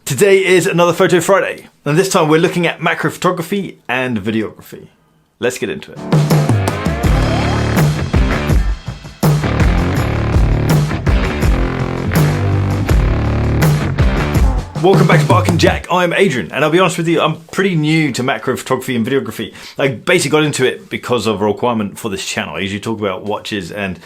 Today is another Photo Friday, and this time we're looking at macro photography and videography. Let's get into it. Welcome back to Bark and Jack. I'm Adrian, and I'll be honest with you, I'm pretty new to macro photography and videography. I basically got into it because of a requirement for this channel. I usually talk about watches, and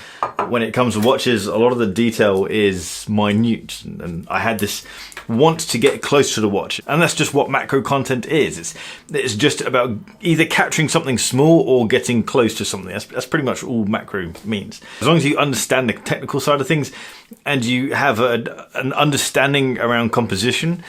when it comes to watches, a lot of the detail is minute, and I had this want to get close to the watch, and that's just what macro content is. It's just about either capturing something small or getting close to something. That's pretty much all macro means. As long as you understand the technical side of things and you have an understanding around composition,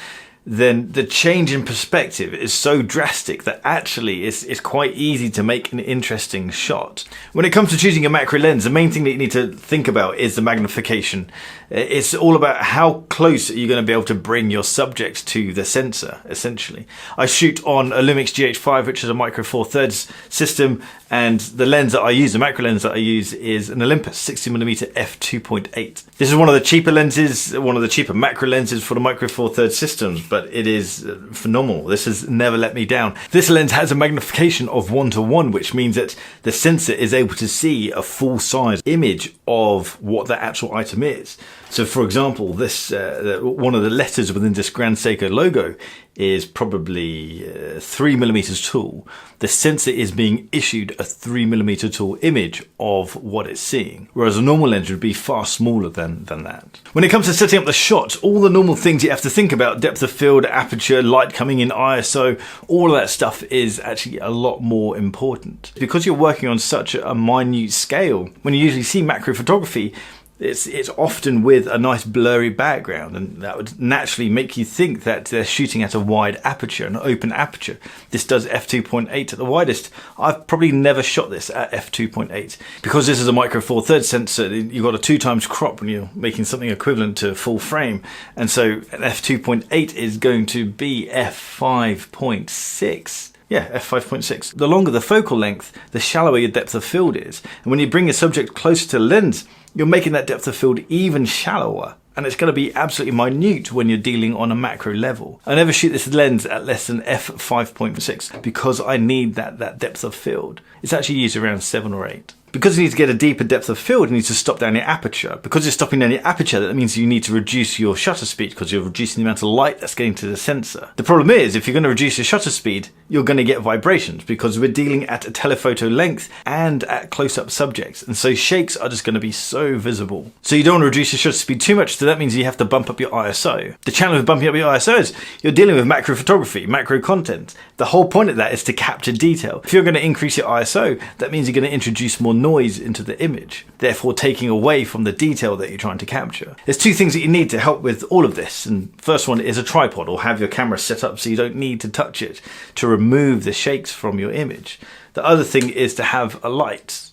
then the change in perspective is so drastic that actually it's quite easy to make an interesting shot. When it comes to choosing a macro lens, the main thing that you need to think about is the magnification. It's all about how close are you going to be able to bring your subject to the sensor, essentially. I shoot on a Lumix GH5, which is a micro four thirds system, and the lens that I use, the macro lens that I use, is an Olympus 60mm f2.8. This is one of the cheaper lenses, one of the cheaper macro lenses for the micro four thirds systems, but it is phenomenal. This has never let me down. This lens has a magnification of 1:1, which means that the sensor is able to see a full size image of what the actual item is. So for example, this one of the letters within this Grand Seiko logo is probably 3mm tall. The sensor is being issued a 3mm tall image of what it's seeing, whereas a normal lens would be far smaller than that. When it comes to setting up the shot, all the normal things you have to think about, depth of field, aperture, light coming in, ISO, all of that stuff is actually a lot more important. Because you're working on such a minute scale, when you usually see macro photography, it's often with a nice blurry background, and that would naturally make you think that they're shooting at a wide aperture, an open aperture. This does f2.8 at the widest. I've probably never shot this at f2.8. Because this is a micro four thirds sensor, you've got a 2x crop when you're making something equivalent to full frame, and so an f2.8 is going to be f5.6. Yeah, f5.6. The longer the focal length, the shallower your depth of field is. And when you bring a subject closer to the lens, you're making that depth of field even shallower. And it's going to be absolutely minute when you're dealing on a macro level. I never shoot this lens at less than f5.6 because I need that depth of field. It's actually used around 7 or 8. Because you need to get a deeper depth of field, you need to stop down your aperture. Because you're stopping down your aperture, that means you need to reduce your shutter speed because you're reducing the amount of light that's getting to the sensor. The problem is, if you're going to reduce your shutter speed, you're going to get vibrations because we're dealing at a telephoto length and at close-up subjects. And so shakes are just going to be so visible. So you don't want to reduce your shutter speed too much, so that means you have to bump up your ISO. The challenge with bumping up your ISO is you're dealing with macro photography, macro content. The whole point of that is to capture detail. If you're going to increase your ISO, that means you're going to introduce more noise into the image, therefore taking away from the detail that you're trying to capture. There's two things that you need to help with all of this, and first one is a tripod, or have your camera set up so you don't need to touch it to remove the shakes from your image. The other thing is to have a light.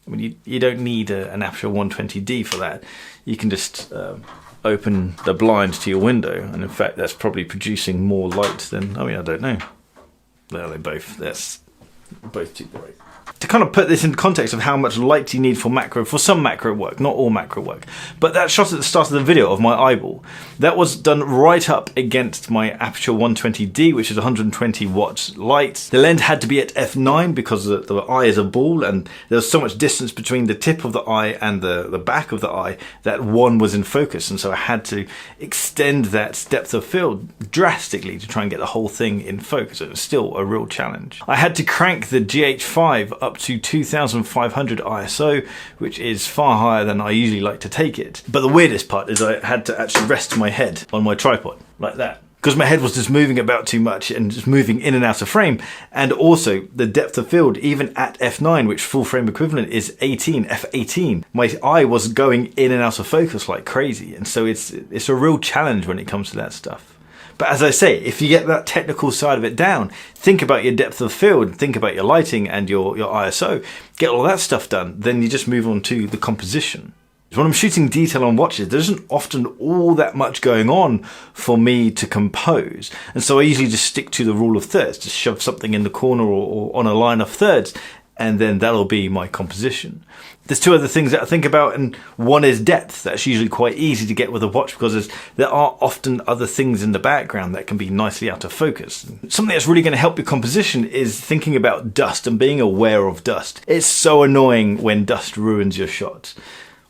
I mean, you don't need an aperture 120D for that. You can just open the blind to your window, and in fact that's probably producing more light than, I mean, I don't know. Well, that's both too bright. To kind of put this in context of how much light you need for some macro work, not all macro work. But that shot at the start of the video of my eyeball, that was done right up against my aperture 120D, which is 120 watts light. The lens had to be at f9 because the eye is a ball, and there was so much distance between the tip of the eye and the back of the eye that one was in focus, and so I had to extend that depth of field drastically to try and get the whole thing in focus. It was still a real challenge. I had to crank the GH5 up to 2500 ISO, which is far higher than I usually like to take it. But the weirdest part is I had to actually rest my head on my tripod, like that. Because my head was just moving about too much and just moving in and out of frame. And also the depth of field, even at f9, which full frame equivalent is 18, f18, my eye was going in and out of focus like crazy. And so it's a real challenge when it comes to that stuff. But as I say, if you get that technical side of it down, think about your depth of field, think about your lighting and your ISO, get all that stuff done, then you just move on to the composition. When I'm shooting detail on watches, there isn't often all that much going on for me to compose. And so I usually just stick to the rule of thirds, just shove something in the corner or on a line of thirds, and then that'll be my composition. There's two other things that I think about, and one is depth. That's usually quite easy to get with a watch because there are often other things in the background that can be nicely out of focus. Something that's really going to help your composition is thinking about dust and being aware of dust. It's so annoying when dust ruins your shots.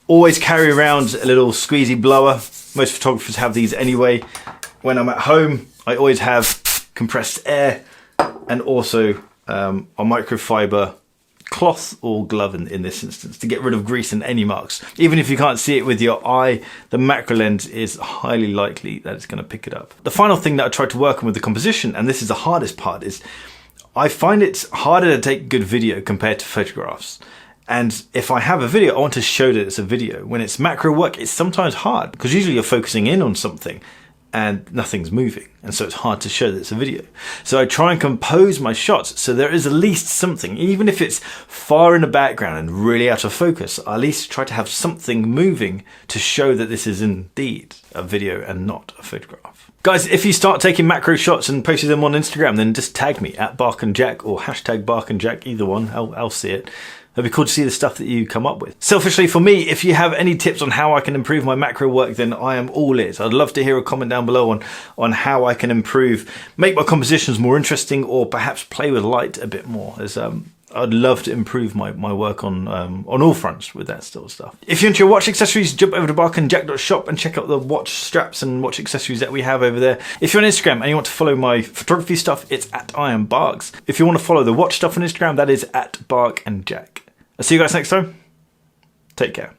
Always carry around a little squeezy blower. Most photographers have these anyway. When I'm at home, I always have compressed air and also a microfiber cloth or glove in this instance to get rid of grease and any marks. Even if you can't see it with your eye, the macro lens is highly likely that it's going to pick it up. The final thing that I tried to work on with the composition, and this is the hardest part, is I find it's harder to take good video compared to photographs. And if I have a video, I want to show that it's a video. When it's macro work, it's sometimes hard because usually you're focusing in on something and nothing's moving, and so it's hard to show that it's a video. So I try and compose my shots so there is at least something, even if it's far in the background and really out of focus, I at least try to have something moving to show that this is indeed a video and not a photograph. Guys, if you start taking macro shots and posting them on Instagram, then just tag me at @BarkandJack or #BarkandJack, either one, I'll see it. It'd be cool to see the stuff that you come up with. Selfishly for me, if you have any tips on how I can improve my macro work, then I am all ears. I'd love to hear a comment down below on how I can improve, make my compositions more interesting, or perhaps play with light a bit more. As I'd love to improve my work on all fronts with that sort of stuff. If you're into your watch accessories, jump over to barkandjack.shop and check out the watch straps and watch accessories that we have over there. If you're on Instagram and you want to follow my photography stuff, it's @IamBarks. If you want to follow the watch stuff on Instagram, that is @BarkandJack. I'll see you guys next time. Take care.